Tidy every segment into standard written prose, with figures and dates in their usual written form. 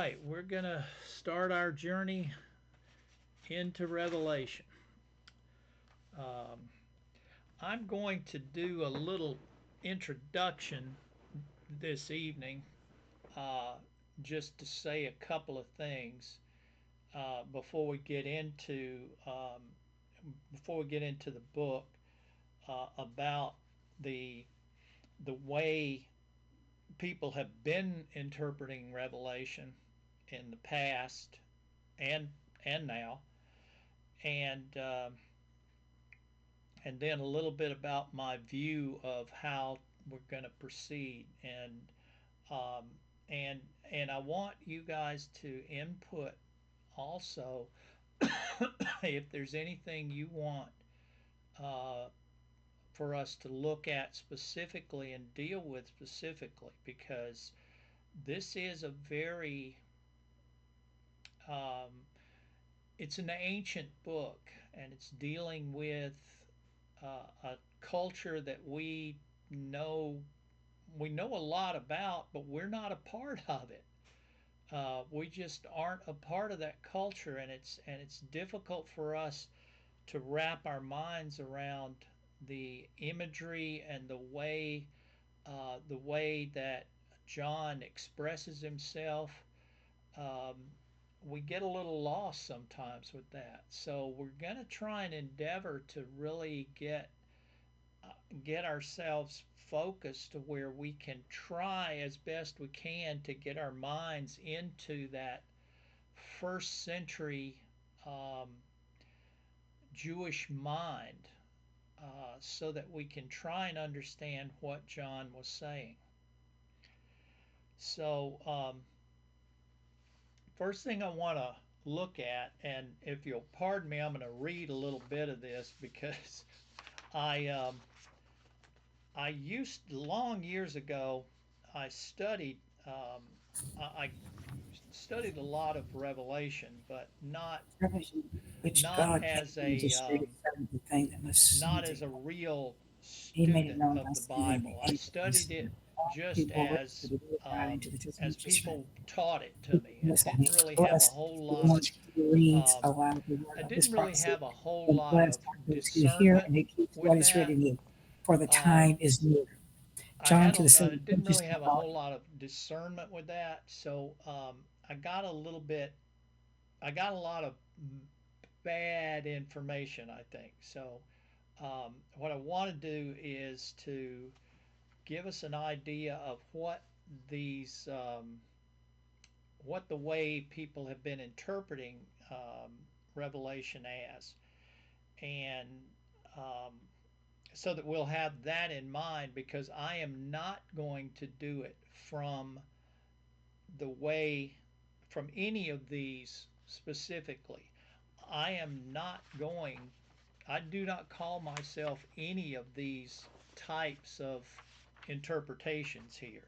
right, we're going to start our journey into Revelation. Um, I'm going to do a little introduction this evening, uh, just to say a couple of things before we get into the book about the the way people have been interpreting Revelation in the past and now, and and then a little bit about my view of how we're going to proceed, um, and I want you guys to input also if there's anything you want uh, for us to look at specifically and deal with specifically, because this is a very um, it's an ancient book, and it's dealing with a culture that know we know a lot about, but we're not a part of it. We just aren't a part of that culture, and it's difficult for us to wrap our minds around the imagery and the way that John expresses himself. Um, we get a little lost sometimes with that. So we're going to try and endeavor to really get ourselves focused to where we can try as best we can to get our minds into that first century um, Jewish mind, so that we can try and understand what John was saying. So, first thing I want to look at, and if you'll pardon me, I'm going to read a little bit of this because I I used long years ago. I studied I studied a lot of Revelation, but Revelation, which not God came as and a destroyed the thing that was not as a something. real He made it student known of the unto them, Bible. I and studied it all just people were to the word of God and to the as testimony of his friend. people taught it to He me, and was didn't really have a blessed whole the lot of one who reads um, aloud the word I of his didn't really prophecy, have a whole and lot blessed of are those who hear discernment and keep what with is that. written in it, for the time Um, is near. I John had to the I seven didn't churches really in have a whole God. lot of discernment with that, so I got a little bit. I got a lot of bad information, I think. So what I want to do is to give us an idea of these what the way people have been interpreting Revelation as, and um, so that we'll have that in mind, because I am not going to do it the way from any of these specifically. I am not going, I do not call myself any of these types of interpretations here.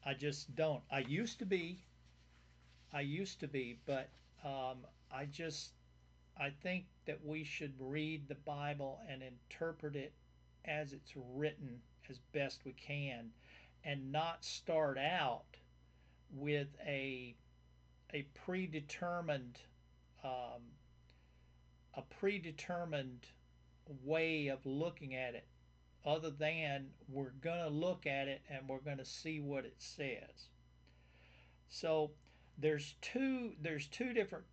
I just don't. I used to be, but um, I just, I think that we should read the Bible and interpret it as it's written as best we can, and not start out with a predetermined um, a predetermined way of looking at it, other than we're going to look at it and we're going to see what it says. So there's two different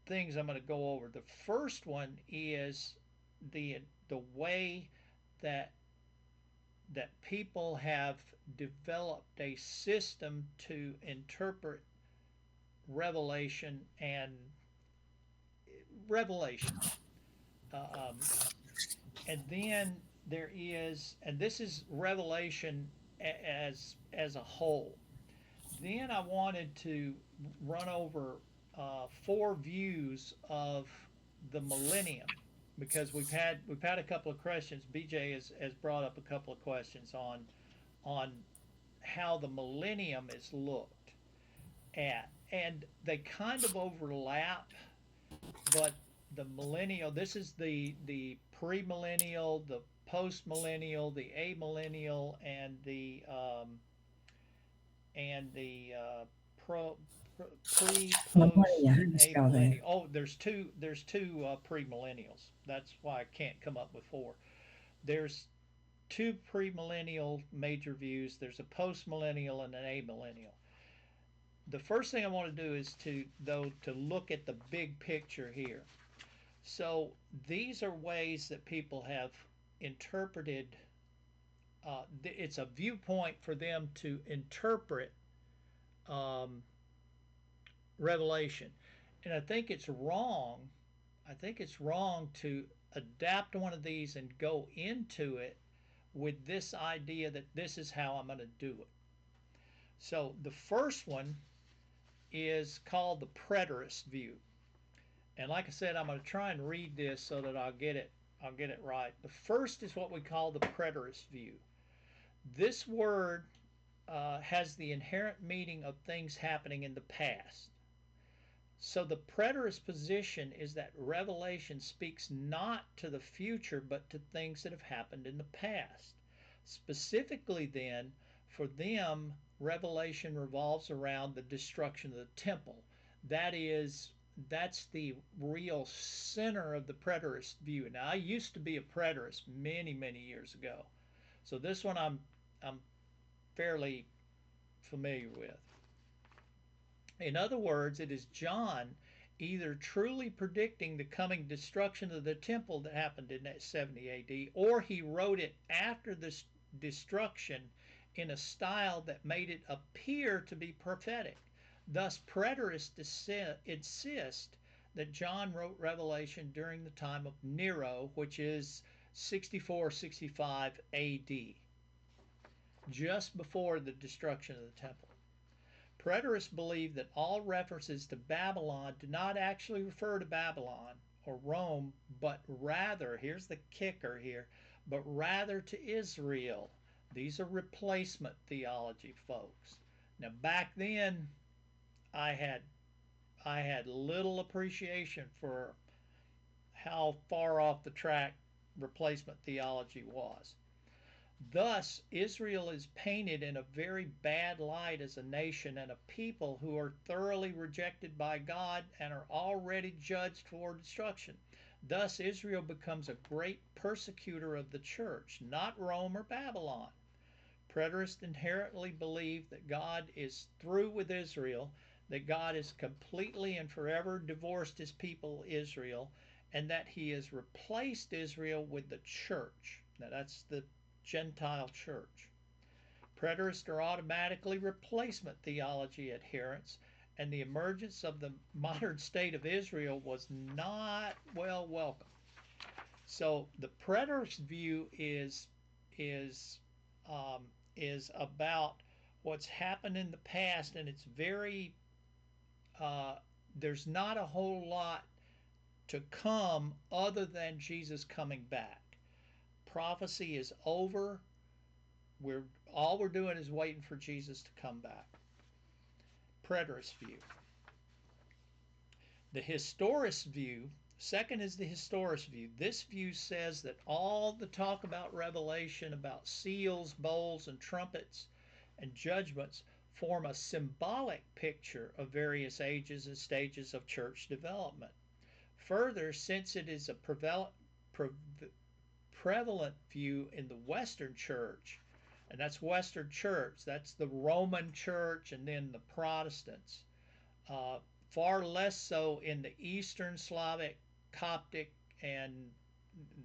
things I'm going to go over. The first one is the way that people have developed a system to interpret Revelation and Revelation. Um, and then there is, and this is Revelation as a whole. Then I wanted to run over four views of the millennium, because we've had a couple of questions. BJ has brought up a couple of questions on how the millennium is looked at, and they kind of overlap, but the millennial, this is the premillennial, the postmillennial, the amillennial, and the pro, pre, post, Millennia, how do and you spell that? amillennial. Oh, there's two premillennials. That's why I can't come up with four. There's two premillennial major views. There's a postmillennial and an amillennial. The first thing I want to do is to look at the big picture here. So these are ways that people have interpreted. It's a viewpoint for them to interpret um, Revelation, and I think it's wrong. I think it's wrong to adapt one of these and go into it with this idea that this is how I'm going to do it. So the first one is called the preterist view. And like I said, I'm going to try and read this so that I'll get it right. The first is what we call the preterist view. This word has the inherent meaning of things happening in the past. So the preterist position is that Revelation speaks not to the future but to things that have happened in the past. Specifically, then, for them, Revelation revolves around the destruction of the temple. That is, that's the real center of the preterist view. Now, I used to be a preterist many, many years ago, so this one I'm fairly familiar with. In other words, it is John either truly predicting the coming destruction of the temple that happened in 70 AD, or he wrote it after this destruction in a style that made it appear to be prophetic. Thus, preterists insist that John wrote Revelation during the time of Nero, which is 64-65 AD, just before the destruction of the temple. Preterists believe that all references to Babylon do not actually refer to Babylon or Rome, but rather, here's the kicker here, but rather to Israel. These are replacement theology, folks. Now, back then, I had I had little appreciation for how far off the track replacement theology was. Thus, Israel is painted in a very bad light as a nation and a people who are thoroughly rejected by God and are already judged for destruction. Thus, Israel becomes a great persecutor of the church, not Rome or Babylon. Preterists inherently believe that God is through with Israel, that God has completely and forever divorced his people Israel, and that he has replaced Israel with the church. Now, that's the Gentile church. Preterists are automatically replacement theology adherents, and the emergence of the modern state of Israel was not well welcome. So the preterist view is um, is about what's happened in the past, and it's very uh, there's not a whole lot to come other than Jesus coming back. Prophecy is over. We're all we're doing is waiting for Jesus to come back. Preterist view. The historist view. Second is the historist view. This view says that all the talk about Revelation, about seals, bowls, and trumpets and judgments form a symbolic picture of various ages and stages of church development. Further, since it is a prevalent view in the Western church, and that's Western church, that's the Roman church and then the Protestants, uh, far less so in the Eastern Slavic, Coptic, and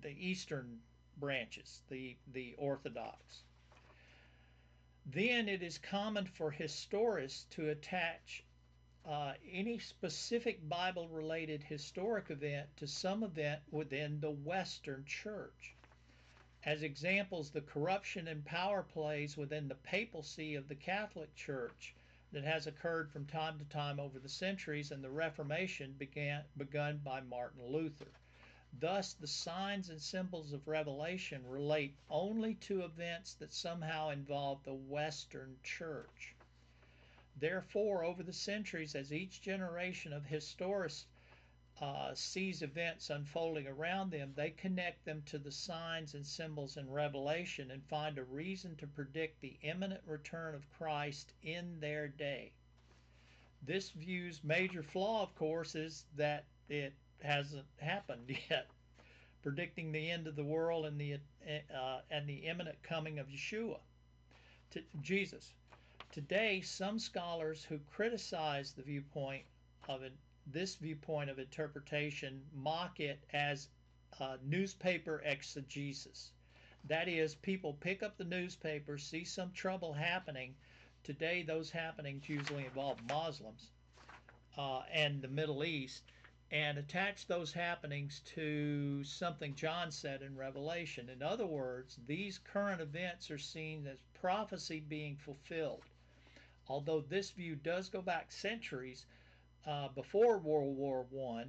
the Eastern branches, the Orthodox. Then it is common for historians to attach any specific Bible related historic event to some event within the Western Church. As examples, the corruption and power plays within the papacy of the Catholic Church that has occurred from time to time over the centuries, and the Reformation begun by Martin Luther. Thus, the signs and symbols of Revelation relate only to events that somehow involve the Western Church. Therefore, over the centuries, as each generation of historians sees events unfolding around them, they connect them to the signs and symbols in Revelation and find a reason to predict the imminent return of Christ in their day. This view's major flaw, of course, is that it hasn't happened yet, predicting the end of the world and the imminent coming of Yeshua, Jesus. Today, some scholars who criticize the viewpoint of it, this viewpoint of interpretation mock it as newspaper exegesis. That is, people pick up the newspaper, see some trouble happening. Today, those happenings usually involve Muslims and the Middle East, and attach those happenings to something John said in Revelation. In other words, these current events are seen as prophecy being fulfilled. Although this view does go back centuries before World War I,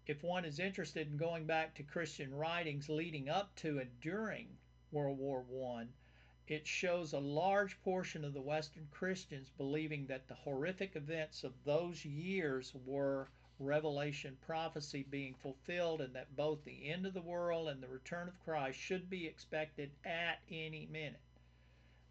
if one is interested in going back to Christian writings leading up to and during World War I, it shows a large portion of the Western Christians believing that the horrific events of those years were Revelation prophecy being fulfilled, and that both the end of the world and the return of Christ should be expected at any minute.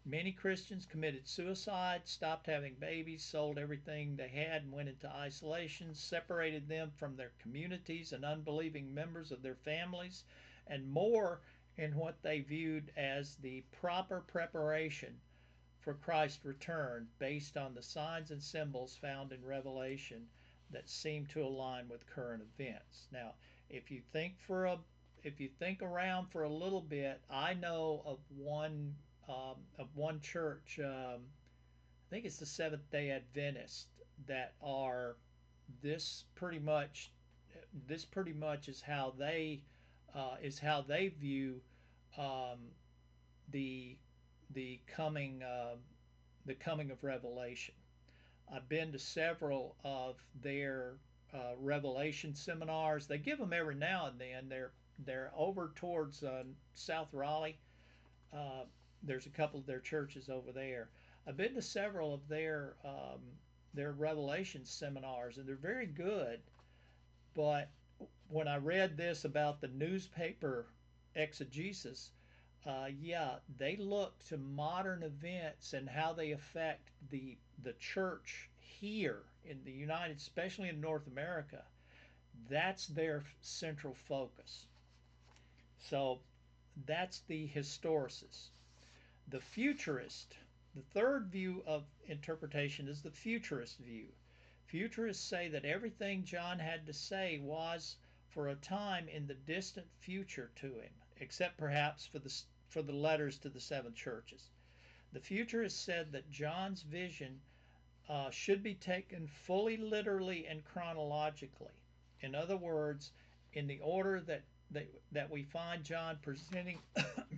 Many Christians committed suicide, stopped having babies, sold everything they had, and went into isolation, separated them from their communities and unbelieving members of their families, and more in what they viewed as the proper preparation for Christ's return based on the signs and symbols found in Revelation that seem to align with current events. Now, if you think for a if you think around for a little bit, I know of one church. I think it's the Seventh Day Adventist that are this pretty much this pretty much is how they view um, the the coming uh, the coming of Revelation. I've been to several of their Revelation seminars. They give them every now and then. They're over towards South Raleigh. Uh, there's a couple of their churches over there. I've been to several of their Revelation seminars, and they're very good. But when I read this about the newspaper exegesis, yeah, they look to modern events and how they affect the church here in the United, especially in North America. That's their central focus. So that's the historicist. The futurist, the third view of interpretation is the futurist view. Futurists say that everything John had to say was, for a time, in the distant future to him, except perhaps for the letters to the seven churches. The futurists said that John's vision should be taken fully literally and chronologically. In other words, in the order that we find John presenting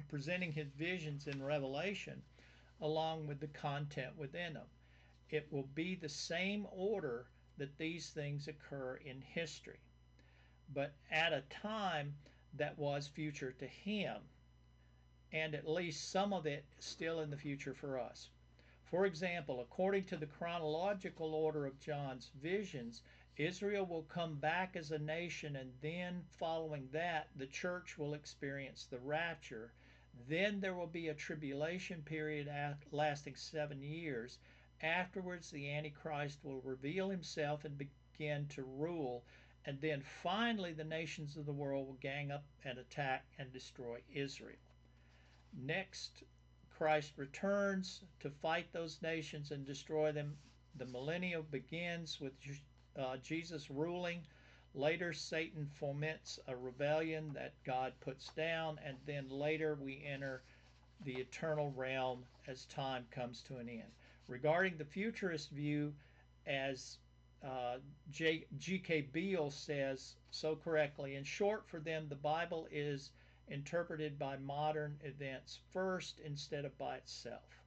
presenting his visions in Revelation, along with the content within them. It will be the same order that these things occur in history, but at a time that was future to him, and at least some of it still in the future for us. For example, according to the chronological order of John's visions, Israel will come back as a nation, and then, following that, the church will experience the rapture. Then there will be a tribulation period lasting 7 years. Afterwards, the Antichrist will reveal himself and begin to rule. And then finally, the nations of the world will gang up and attack and destroy Israel. Next, Christ returns to fight those nations and destroy them. The millennium begins with Jesus ruling. Later, Satan foments a rebellion that God puts down, and then later we enter the eternal realm as time comes to an end. Regarding the futurist view, as G.K. Beale says so correctly, in short, for them, the Bible is interpreted by modern events first instead of by itself.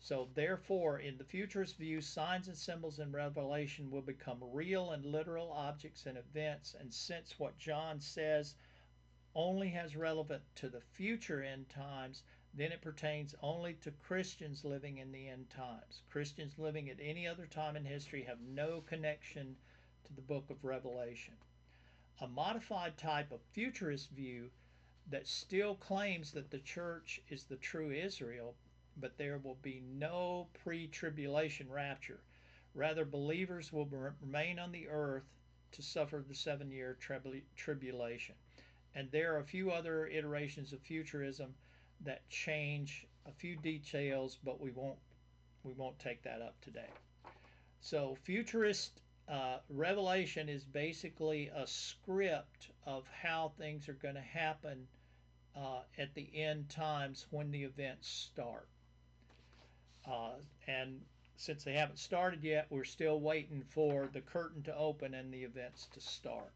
So, therefore, in the futurist view, signs and symbols in Revelation will become real and literal objects and events, and since what John says only has relevance to the future end times, then it pertains only to Christians living in the end times. Christians living at any other time in history have no connection to the book of Revelation. A modified type of futurist view that still claims that the church is the true Israel, but there will be no pre tribulation rapture, Rather, believers will remain on the earth to suffer the 7 year tribulation. And there are a few other iterations of futurism that change a few details, but we won't take that up today. So futurist revelation is basically a script of how things are going to happen at the end times when the events start. And since they haven't started yet, we're still waiting for the curtain to open and the events to start.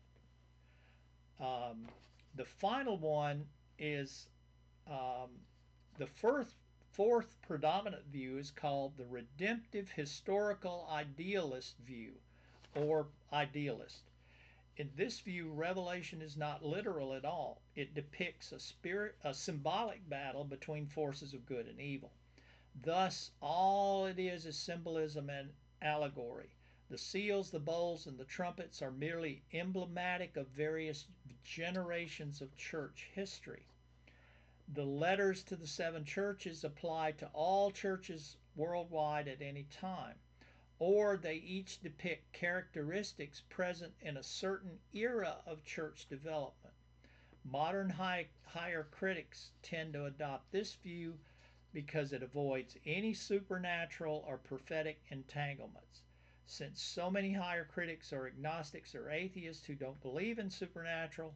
Um, the final one is the fourth predominant view is called the redemptive historical idealist view, or idealist. In this view, Revelation is not literal at all. It depicts a symbolic battle between forces of good and evil. Thus, all it is symbolism and allegory. The seals, the bowls, and the trumpets are merely emblematic of various generations of church history. The letters to the seven churches apply to all churches worldwide at any time, or they each depict characteristics present in a certain era of church development. Modern higher critics tend to adopt this view because it avoids any supernatural or prophetic entanglements. Since so many higher critics are agnostics or atheists who don't believe in supernatural,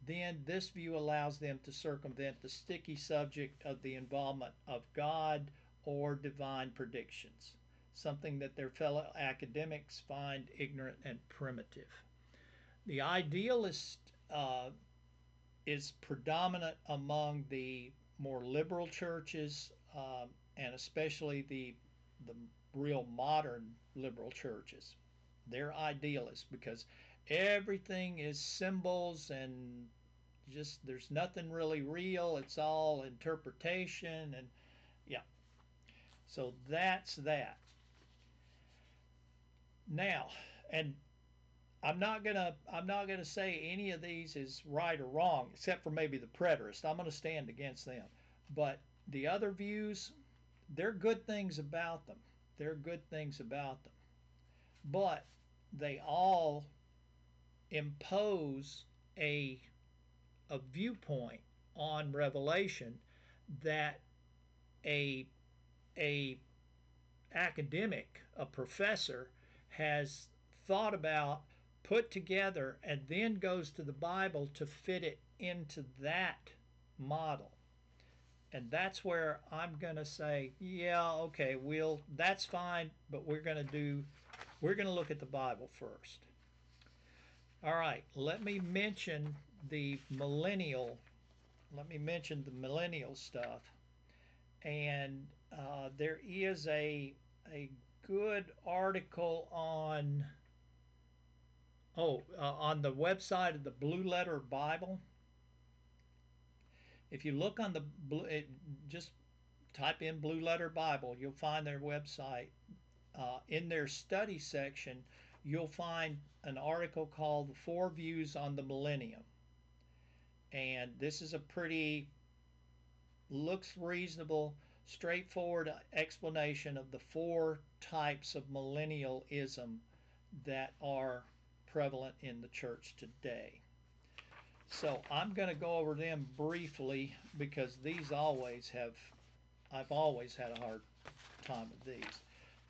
then this view allows them to circumvent the sticky subject of the involvement of God or divine predictions, something that their fellow academics find ignorant and primitive. The idealist is predominant among the more liberal churches, and especially the real modern liberal churches. They're idealists because everything is symbols and just there's nothing really real. It's all interpretation and yeah. So that's that. Now, and I'm not gonna say any of these is right or wrong, except for maybe the preterist. I'm gonna stand against them. But the other views, they're good things about them. They're good things about them. But they all impose a viewpoint on Revelation that a a academic, a professor, has thought about, put together, and then goes to the Bible to fit it into that model. And that's where I'm going to say, yeah, okay, that's fine, but we're going to look at the Bible first. All right, the millennial let me mention the millennial stuff. And there is a good article on the website of the Blue Letter Bible. If you look on just type in Blue Letter Bible, you'll find their website. In their study section, you'll find an article called "The Four Views on the Millennium," and this is a looks reasonable, straightforward explanation of the four types of millennialism that are prevalent in the church today. So I'm going to go over them briefly because I've always had a hard time with these.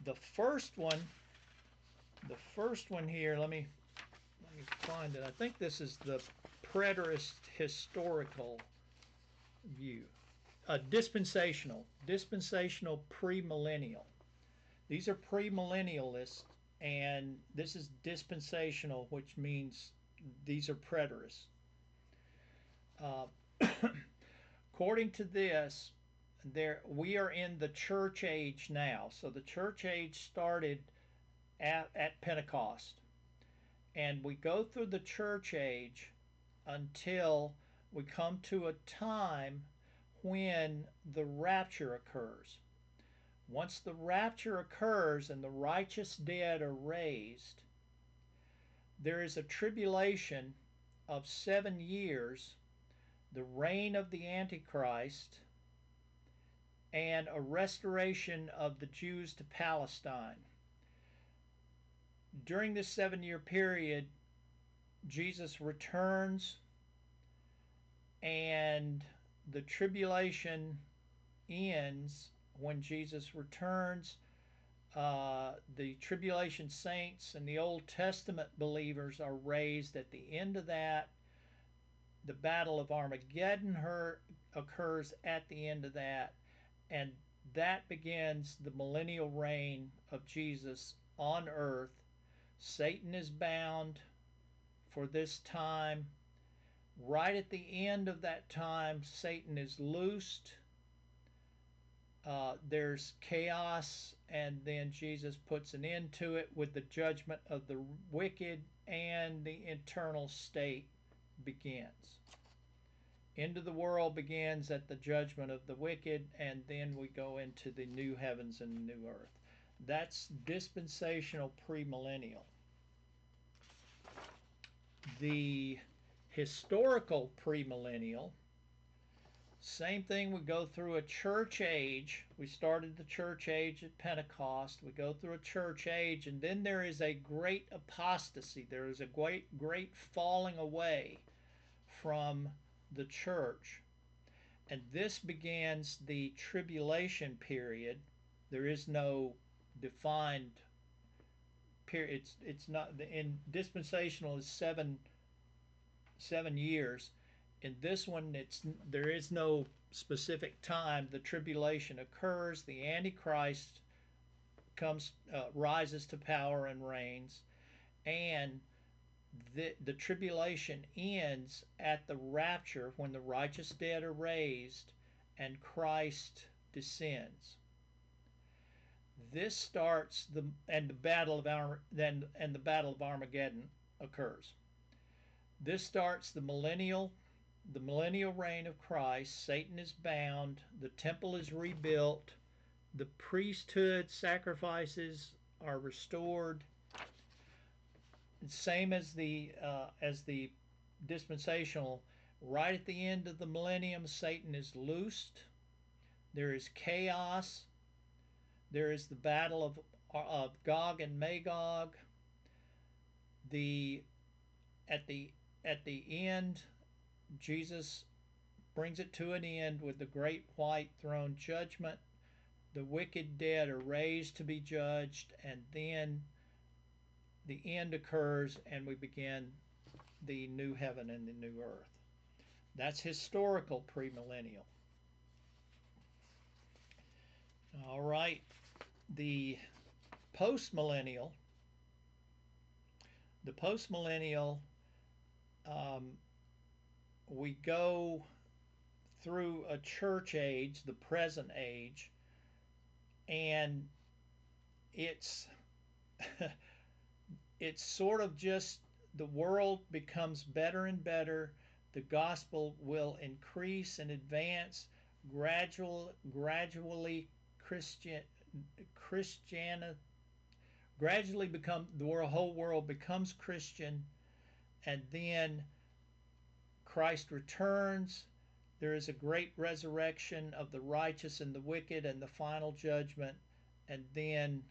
The first one, the first one here, let me find it. I think this is the preterist historical view. Dispensational premillennial. These are premillennialists, and this is dispensational, which means these are preterists. Uh, according to this, we are in the church age now. So the church age started at Pentecost, and we go through the church age until we come to a time when the rapture occurs. Once the rapture occurs and the righteous dead are raised, there is a tribulation of 7 years, the reign of the Antichrist, and a restoration of the Jews to Palestine. during this 7 year period, Jesus returns and the tribulation ends when Jesus returns. The tribulation saints and the Old Testament believers are raised at the end of that. The Battle of Armageddon occurs at the end of that, and that begins the millennial reign of Jesus on earth. Satan is bound for this time. Right at the end of that time, Satan is loosed. There's chaos, and then Jesus puts an end to it with the judgment of the wicked, and the eternal state begins. End of the world begins at the judgment of the wicked, and then we go into the new heavens and the new earth. That's dispensational premillennial. The historical premillennial, same thing. We go through a church age. We started the church age at Pentecost. We go through a church age, and then there is a great apostasy. There is a great falling away from the church. And this begins the tribulation period. There is no defined period. It's not in dispensational is seven years. In this one, there is no specific time. The tribulation occurs. The Antichrist rises to power and reigns, and the tribulation ends at the rapture when the righteous dead are raised and Christ descends. This starts the battle of Armageddon occurs. This starts the millennial reign of Christ. Satan is bound. The temple is rebuilt. The priesthood sacrifices are restored. Same as the dispensational. Right at the end of the millennium, Satan is loosed. There is chaos. There is the battle of Gog and Magog. At the end, Jesus brings it to an end with the great white throne judgment. The wicked dead are raised to be judged, and then the end occurs, and we begin the new heaven and the new earth. That's historical premillennial. All right, the postmillennial. The postmillennial, we go through a church age, the present age, and it's it's sort of just the world becomes better and better. The gospel will increase and advance gradually. Gradually become the whole world becomes Christian, and then Christ returns. There is a great resurrection of the righteous and the wicked, and the final judgment, and then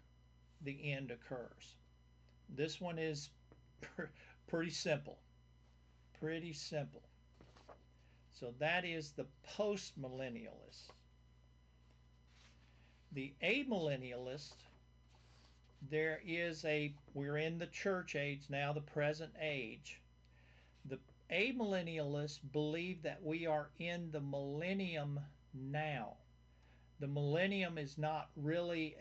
the end occurs. This one is pretty simple. Pretty simple. So that is the postmillennialist. The amillennialist, we're in the church age now, the present age. The amillennialists believe that we are in the millennium now. The millennium is not really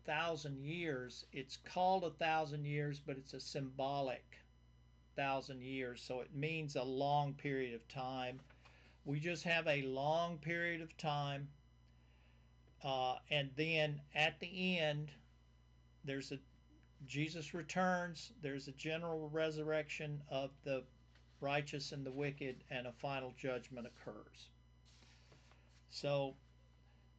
1,000 years. It's called 1,000 years, but it's a symbolic 1,000 years, so it means a long period of time. We just have a long period of time, and then at the end, Jesus returns. There's a general resurrection of the righteous and the wicked, and a final judgment occurs. So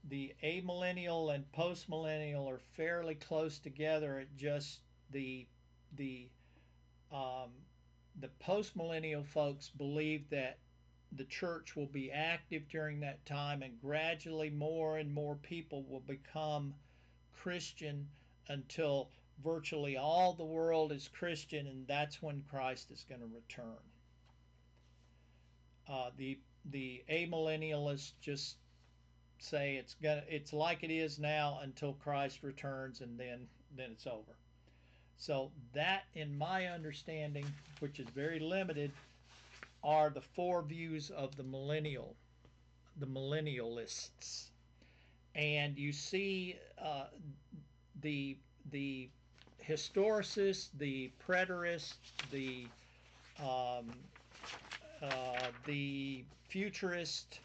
the amillennial and postmillennial are fairly close together. It just the postmillennial folks believe that the church will be active during that time, and gradually more and more people will become Christian until virtually all the world is Christian, and that's when Christ is going to return. The amillennialists just say it's like it is now until Christ returns, and then it's over. So that, in my understanding, which is very limited, are the four views of the millennialists. And you see the the historicists, the preterists, um, the futurist,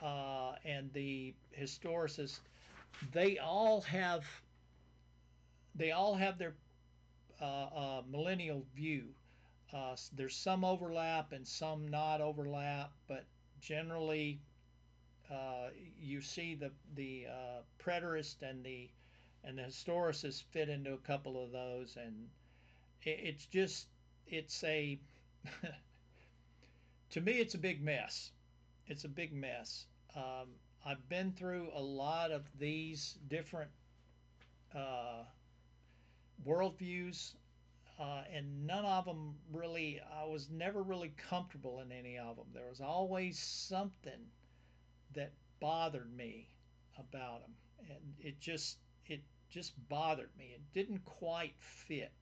and the historicists. They all have their millennial view. There's some overlap and some not overlap, but generally you see the preterist and the historicist fit into a couple of those, and it's just it's a to me it's a big mess. It's a big mess. I've been through a lot of these different uh, worldviews, and none of them really, I was never really comfortable in any of them. There was always something that bothered me about them, and it just bothered me. It didn't quite fit.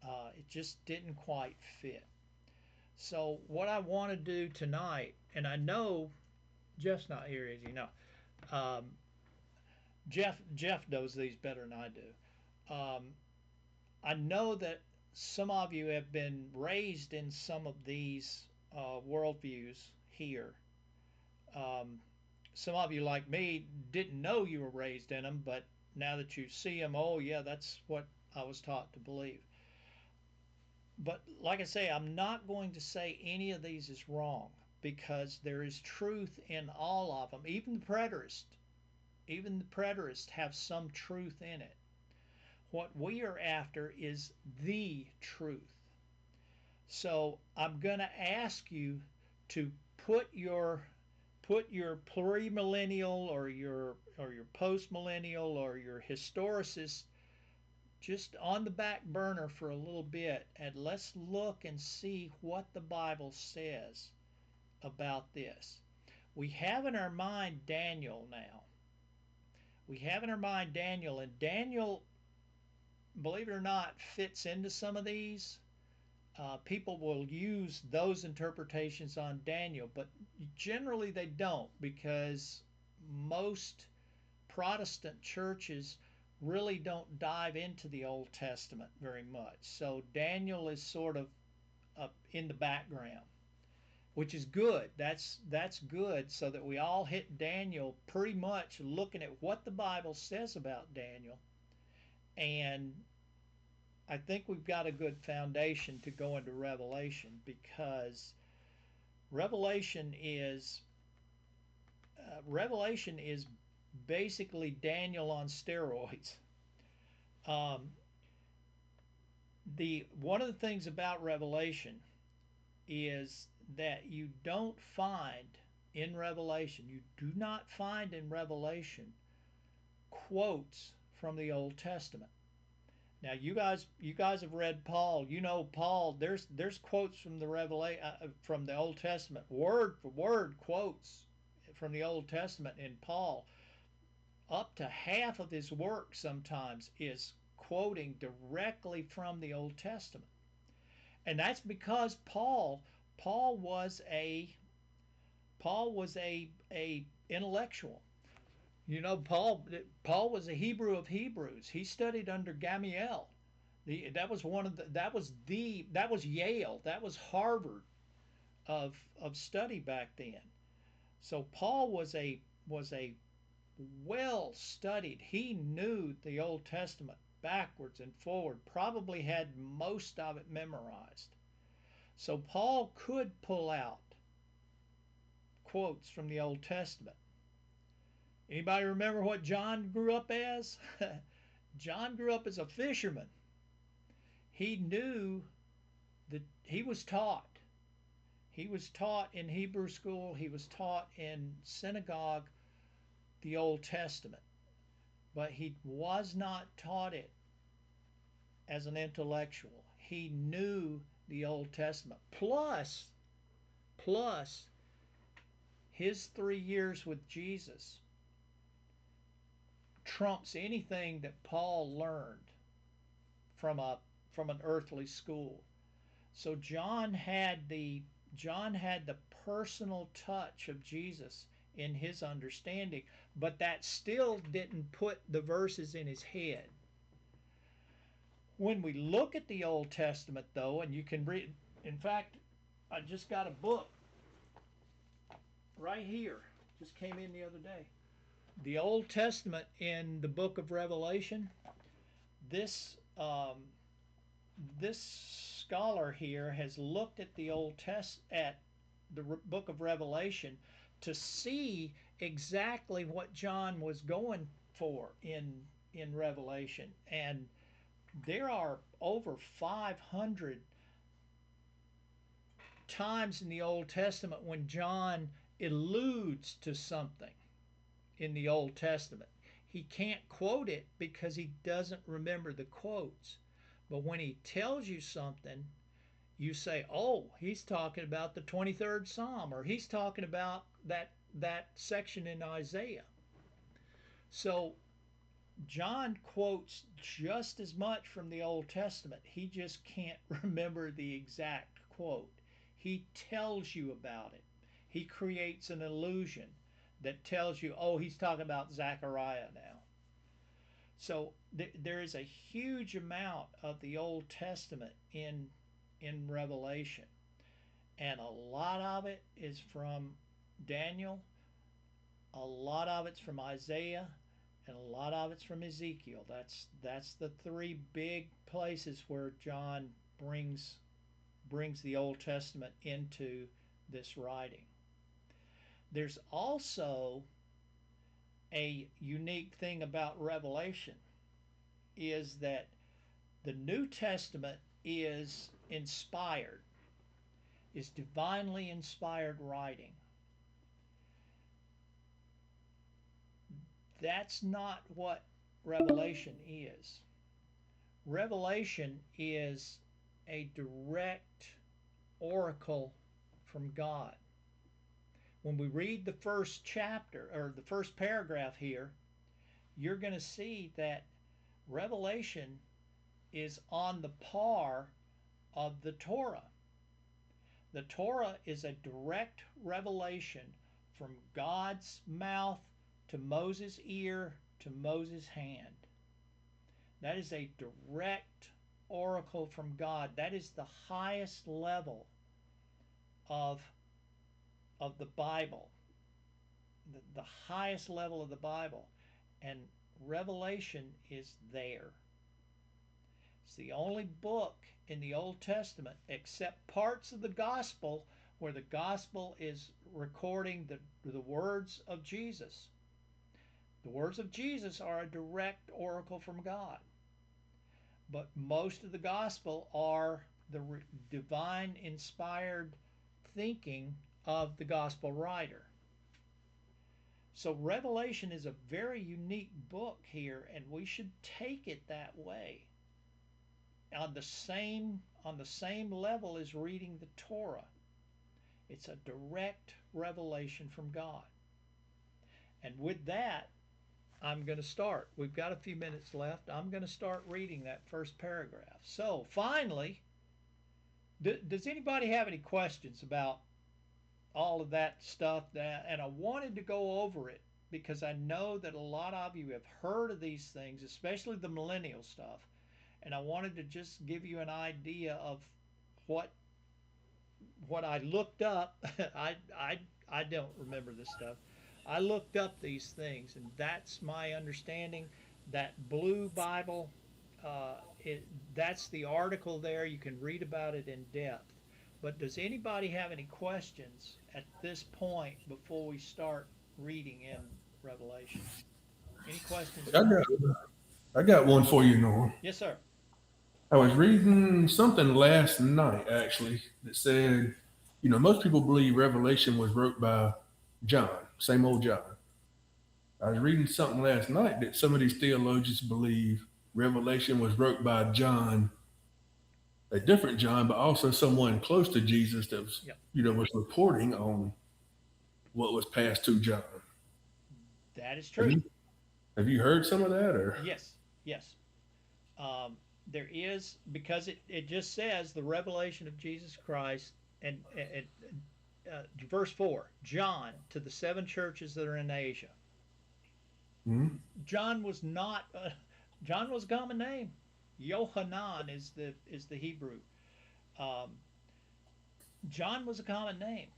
It just didn't quite fit. So what I want to do tonight, and I know Jeff's not here, as you know. Um, Jeff knows these better than I do. Um, I know that some of you have been raised in some of these worldviews here. Um, some of you, like me, didn't know you were raised in them, but now that you see them, oh, yeah, that's what I was taught to believe. But like I say, I'm not going to say any of these is wrong because there is truth in all of them. Even the preterists have some truth in it. What we are after is the truth. So I'm going to ask you to put your premillennial or your postmillennial or your historicist just on the back burner for a little bit, and let's look and see what the Bible says about this. We have in our mind Daniel now. We have in our mind Daniel, and Daniel, believe it or not, fits into some of these. People will use those interpretations on Daniel, but generally they don't, because most Protestant churches really don't dive into the Old Testament very much. So Daniel is sort of up in the background, which is good. That's good, so that we all hit Daniel pretty much looking at what the Bible says about Daniel, and I think we've got a good foundation to go into Revelation, because Revelation is Revelation is basically Daniel on steroids. Um, the one of the things about Revelation is that you do not find in Revelation quotes from the Old Testament. Now you guys have read Paul. You know Paul. There's quotes from from the Old Testament, word for word quotes from the Old Testament in Paul. Up to half of his work sometimes is quoting directly from the Old Testament, and that's because Paul was a intellectual. You know, Paul was a Hebrew of Hebrews. He studied under Gamaliel. That was Yale. That was Harvard of study back then. So Paul was a well studied. He knew the Old Testament backwards and forward. Probably had most of it memorized. So Paul could pull out quotes from the Old Testament. Anybody remember what John grew up as? John grew up as a fisherman. He knew that he was taught. He was taught in Hebrew school, he was taught in synagogue the Old Testament, but he was not taught it as an intellectual. He knew the Old Testament. Plus his 3 years with Jesus trumps anything that Paul learned from a from an earthly school. So John had the personal touch of Jesus in his understanding, but that still didn't put the verses in his head. When we look at the Old Testament, though, and you can read, in fact, I just got a book right here, just came in the other day. The Old Testament in the book of Revelation, this this scholar here has looked at the at the book of Revelation to see exactly what John was going for in Revelation, and there are over 500 times in the Old Testament when John alludes to something in the Old Testament. He can't quote it because he doesn't remember the quotes. But when he tells you something, you say, "Oh, he's talking about the 23rd Psalm, or he's talking about that section in Isaiah." So John quotes just as much from the Old Testament. He just can't remember the exact quote. He tells you about it. He creates an illusion that tells you, "Oh, he's talking about Zechariah now." So there is a huge amount of the Old Testament in Revelation, and a lot of it is from Daniel, a lot of it's from Isaiah, and a lot of it's from Ezekiel. That's the three big places where John brings the Old Testament into this writing. There's also a unique thing about Revelation is that the New Testament is inspired, is divinely inspired writing. That's not what Revelation is. Revelation is a direct oracle from God. When we read the first chapter or the first paragraph here, you're going to see that Revelation is on the par of the Torah. The Torah is a direct revelation from God's mouth to Moses' ear to Moses' hand. That is a direct oracle from God. That is the highest level of the Bible, the highest level of the Bible, and Revelation is there. It's the only book in the Old Testament, except parts of the Gospel, where the Gospel is recording the words of Jesus. The words of Jesus are a direct oracle from God, but most of the Gospel are the divine inspired thinking of the Gospel writer. So Revelation is a very unique book here, and we should take it that way. On the same level as reading the Torah. It's a direct revelation from God. And with that, I'm going to start. We've got a few minutes left. I'm going to start reading that first paragraph. So, finally, does anybody have any questions about all of that stuff? And I wanted to go over it because I know that a lot of you have heard of these things, especially the millennial stuff. And I wanted to just give you an idea of what I looked up. I don't remember this stuff. I looked up these things, and that's my understanding. That blue Bible, that's the article there. You can read about it in depth. But does anybody have any questions at this point before we start reading in Revelation? Any questions? I got one for you, Norm. Yes, sir. I was reading something last night, actually, that said, most people believe Revelation was wrote by John, same old John. I was reading something last night that some of these theologians believe Revelation was wrote by John, a different John, but also someone close to Jesus that was, Yep. was reporting on what was passed to John. That is Have true. you have you heard some of that or? Yes, yes. Um, there is, because it just says the revelation of Jesus Christ, and verse 4, John to the seven churches that are in Asia. Mhm. John was not, John was a common name. Yohanan is the Hebrew. Um, John was a common name.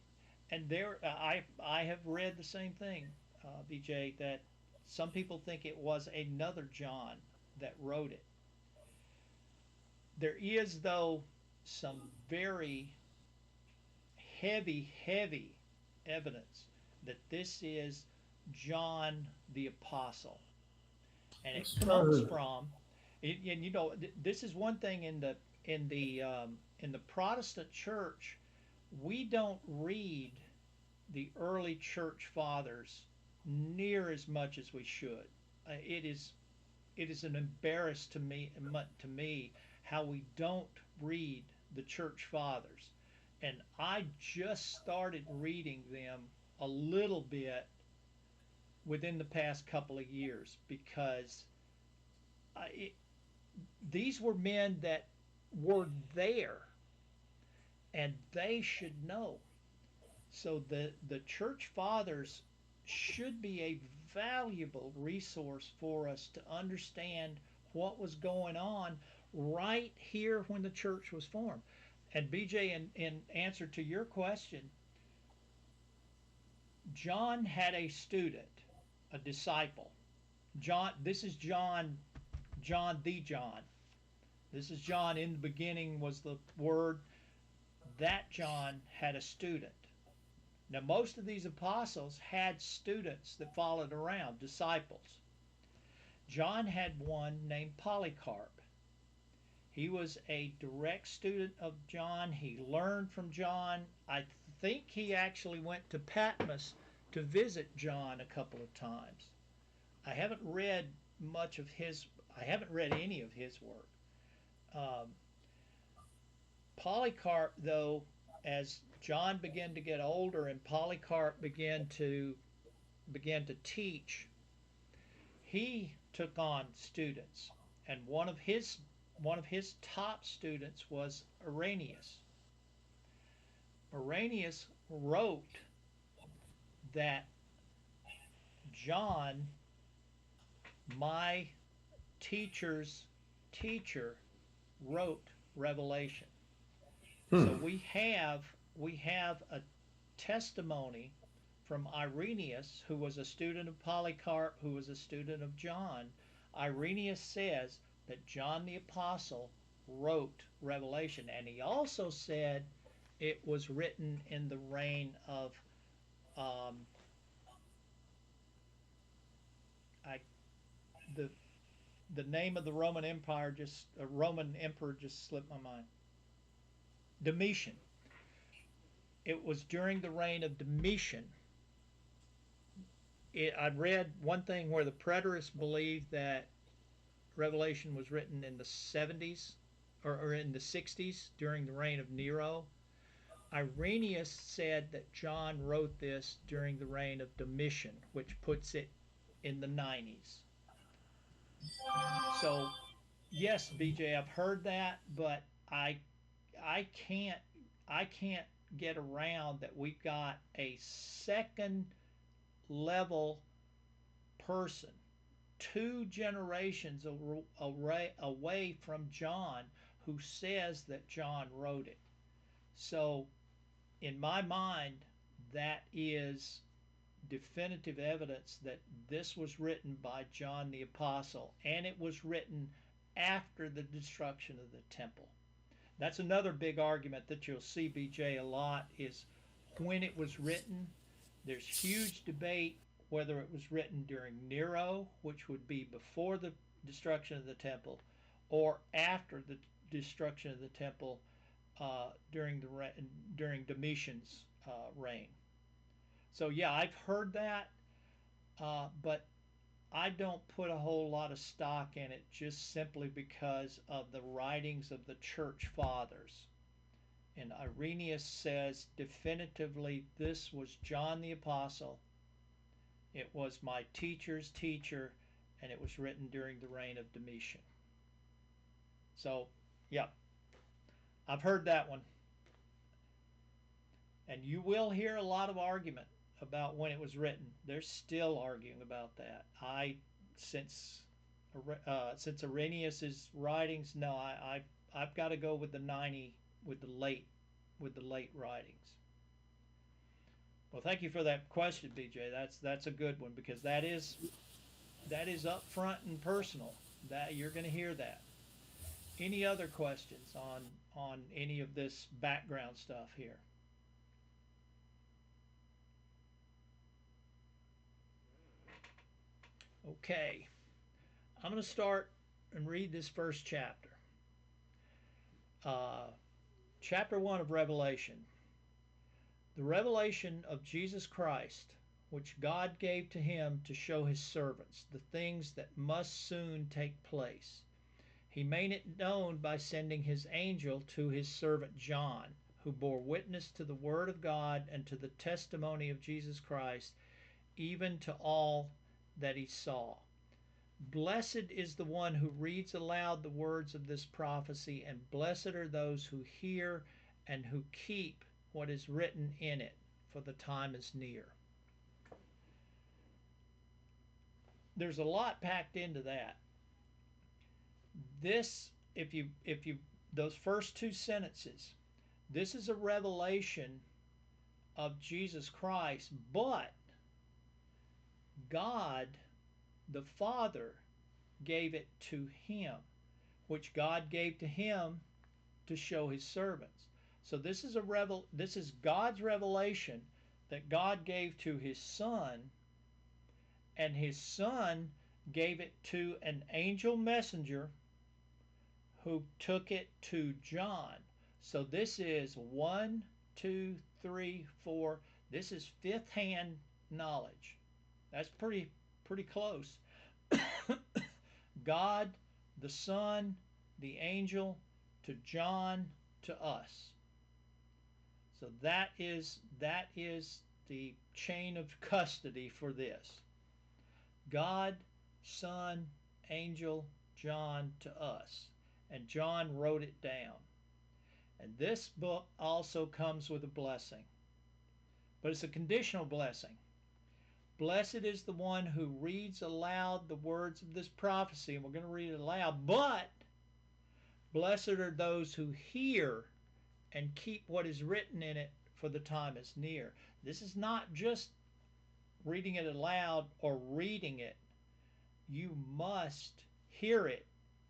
And I have read the same thing, BJ, that some people think it was another John that wrote it. There is, though, some very heavy evidence that this is John the Apostle. And it That's what I comes heard. from, and this is one thing in the Protestant church, we don't read the early church fathers near as much as we should. It is an embarrass to me how we don't read the church fathers, and I just started reading them a little bit within the past couple of years because it, these were men that were there and they should know. So the church fathers should be a valuable resource for us to understand what was going on right here when the church was formed. And BJ, in answer to your question, John had a student, a disciple. John, this is John the John. This is John. In the beginning was the Word. That John had a student. Now, most of these apostles had students that followed around, disciples. John had one named Polycarp. He was a direct student of John. He learned from John. I think he actually went to Patmos to visit John a couple of times. I haven't read much of his, I haven't read any of his work. Um, Polycarp, though, as John began to get older and Polycarp began to teach, he took on students, and one of his top students was Irenaeus. Irenaeus wrote that John, my teacher's teacher, wrote Revelation. So Hmm. we have a testimony from Irenaeus, who was a student of Polycarp, who was a student of John. Irenaeus says that John the Apostle wrote Revelation, and he also said it was written in the reign of um, I, the the name of the Roman Empire just a Roman emperor just slipped my mind. Domitian. It was during the reign of Domitian. I read one thing where the preterists believed that Revelation was written in the 70s or in the 60s during the reign of Nero. Irenaeus said that John wrote this during the reign of Domitian, which puts it in the 90s. So, yes, BJ, I've heard that, but I can't I can't get around that we've got a second level person, two generations away from John, who says that John wrote it. So, in my mind, that is definitive evidence that this was written by John the Apostle, and it was written after the destruction of the temple. That's another big argument that you'll see, BJ, a lot is when it was written. There's huge debate whether it was written during Nero, which would be before the destruction of the temple, or after the destruction of the temple during Domitian's reign. So yeah, I've heard that, but I don't put a whole lot of stock in it just simply because of the writings of the church fathers. And Irenaeus says definitively this was John the Apostle. It was my teacher's teacher, and it was written during the reign of Domitian. So, yeah, I've heard that one. And you will hear a lot of argument about when it was written. They're still arguing about that. Since since Irenaeus's writings, no, I've got to go with the 90 with the late writings. Well, thank you for that question, BJ. That's a good one because that is up front and personal. That you're going to hear that. Any other questions on any of this background stuff here? Okay, I'm going to start and read this first chapter. Chapter 1 of Revelation. The revelation of Jesus Christ, which God gave to him to show his servants the things that must soon take place. He made it known by sending his angel to his servant John, who bore witness to the word of God and to the testimony of Jesus Christ, even to all that he saw. Blessed is the one who reads aloud the words of this prophecy, and blessed are those who hear and who keep what is written in it, for the time is near. There's a lot packed into that. This, if you those first two sentences, this is a revelation of Jesus Christ, but God the Father gave it to him, which God gave to him to show his servants. So this is God's revelation that God gave to his Son, and his Son gave it to an angel messenger who took it to John. So this is 1, 2, 3, 4. This is fifth hand knowledge. That's pretty close. God, the Son, the angel, to John, to us. So that is the chain of custody for this. God, Son, angel, John, to us. And John wrote it down. And this book also comes with a blessing. But it's a conditional blessing. Blessed is the one who reads aloud the words of this prophecy, and we're going to read it aloud, but blessed are those who hear and keep what is written in it, for the time is near. This is not just reading it aloud or reading it. You must hear it.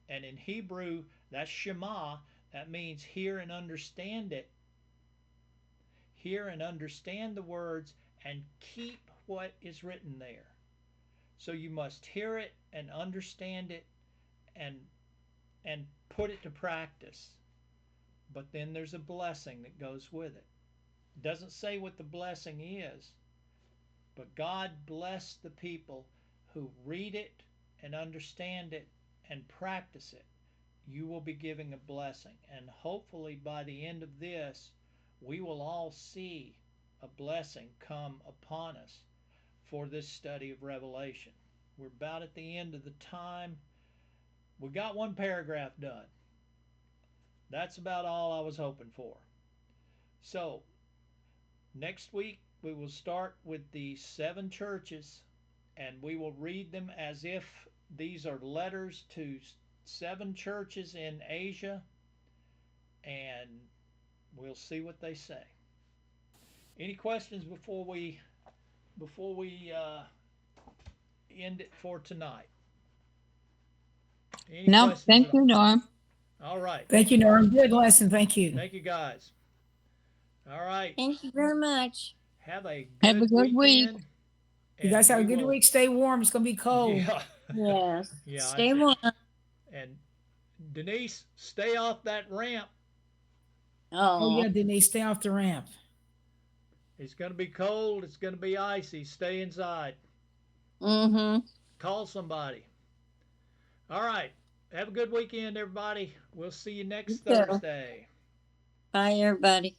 And in Hebrew, that's Shema. That means hear and understand it. Hear and understand the words and keep what is written there. So you must hear it and understand it and put it to practice. But then there's a blessing that goes with it. It doesn't say what the blessing is, but God bless the people who read it and understand it and practice it. You will be giving a blessing. And hopefully by the end of this, we will all see a blessing come upon us for this study of Revelation. We're about at the end of the time. We got one paragraph done. That's about all I was hoping for. So, next week we will start with the 7 churches, and we will read them as if these are letters to 7 churches in Asia, and we'll see what they say. Any questions before we end it for tonight? Any No, questions thank at all? you, Norm. All right. Thank you, Norm. Good lesson. Thank you. Thank you, guys. All right. Thank you very much. Have a Have a good good week. weekend. You guys have a and we good will- week. Stay warm. It's going to be cold. Yeah. Yes. Yeah, Stay warm. And Denise, stay off that ramp. Oh, Oh, yeah, Denise, stay off the ramp. It's going to be cold. It's going to be icy. Stay inside. mm-hmm. call somebody. All right. Have a good weekend, everybody. We'll see you next You too. Thursday. Bye, everybody.